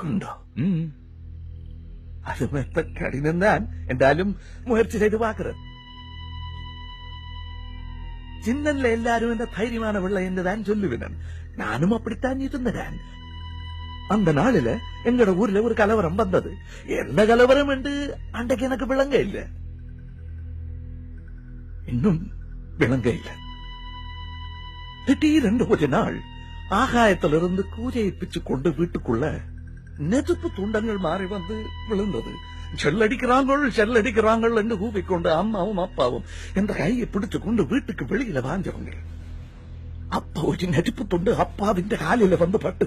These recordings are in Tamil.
இருக்குണ്ടോ? அது மெத்த கடினம் தான். என்றாலும் முயற்சி செய்து பார்க்கிறேன். சின்னன்ல எல்லாரும் இந்த தைரியமான பிள்ளை என்றுதான் சொல்லுவேன். நானும் அப்படித்தான் இருந்தேன். அந்த நாளில எங்கட ஊர்ல ஒரு கலவரம் வந்தது. என்ன கலவரம் என்று அன்றைக்கு எனக்கு விளங்க இல்ல, இன்னும் விளங்க இல்ல. திடீரென்று ஒரு நாள் ஆகாயத்திலிருந்து கூரையை பிச்சு கொண்டு வீட்டுக்குள்ள நெருப்பு துண்டங்கள் மாறி வந்து விழுந்தது. செல்லடிக்கிறாங்கள் என்று கூவிக்கொண்டு அம்மாவும் அப்பாவும் என்ற கையை பிடிச்சு கொண்டு வீட்டுக்கு வெளியில வாஞ்சவங்க. அப்ப ஒரு நெருப்பு துண்டு அப்பாவின் காலில வந்து பட்டு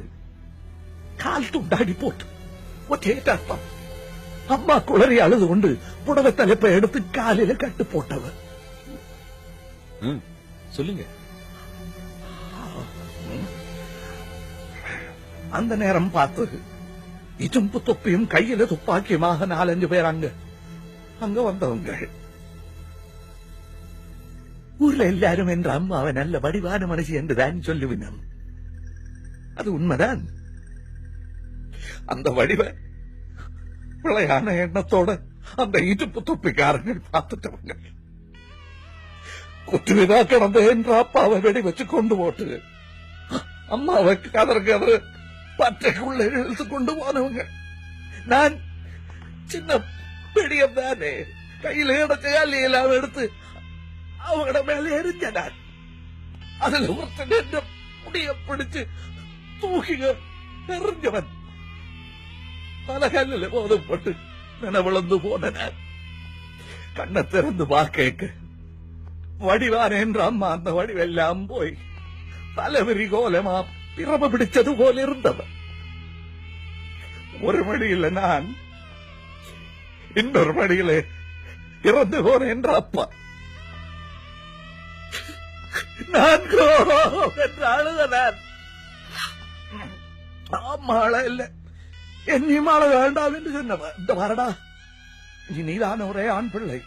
கால் துண்டாடி போட்டு ஒரே அர்த்தம். அம்மா குளறி அழுது கொண்டு புடவை தலைப்பை எடுத்து காலில கட்டு போட்டவர். சொல்லுங்க. அந்த நேரம் பார்த்து இஜம்பு தொப்பியும் கையில துப்பாக்கியுமாக 4-5 பேர் அங்க வந்தவங்க. ஊர்ல எல்லாரும் என்ற அம்மாவை நல்ல வடிவான மனுஷி என்றுதான் சொல்லுவினம். அது உண்மைதான். அந்த வடிவ பிழையான எண்ணத்தோட அந்த இஜம்பு தொப்பிக்காரங்கள் பார்த்துட்டவங்க. குற்றுவிதா கிடந்த என்ற அப்பாவை வெடி வச்சு கொண்டு போட்டு அம்மாவை கதறு பற்றைக்குள்ள இழுத்து கொண்டு போனவங்க. நான் சின்ன பெடியம் தானே, கையில எடுத்து எல்லாம் எடுத்து அவங்கள மேல எரிஞ்ச நான். அதுல ஒருத்தன் முடிய பிடிச்சு தூக்கி எறிஞ்சவன் பல கல்லில் போதப்பட்டு நினைவிழந்து போன நான். கண்ணை திறந்து பார்க்க வடிவான என்ற அம்மா அந்த வடிவெல்லாம் போய் தலைவிரி கோலமா பிரம பிடிச்சது போல இருந்தவன். ஒரு மடியில நான், இன்னொரு மடியில இறந்து போன என்ற அப்பா. நான் என்று அழுதனான். அம்மாள இல்ல, என்னையும் அழ வேண்டாம் என்று சொன்னவன். இந்த வரடா, நீதான ஒரே ஆண் பிள்ளை,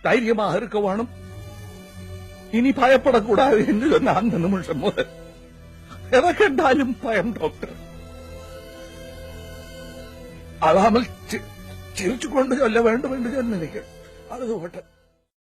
தைரியமாக இருக்க வேணும், இனி பயப்படக்கூடாது என்று சொன்ன அந்த நிமிஷம் முதல் எனக்கு என்றாலும் பயம். டாக்டர் அழாமல் சிரிச்சு கொண்டு சொல்ல வேண்டும் என்று சொன்னீர்கள். அழுது போட்டேன்.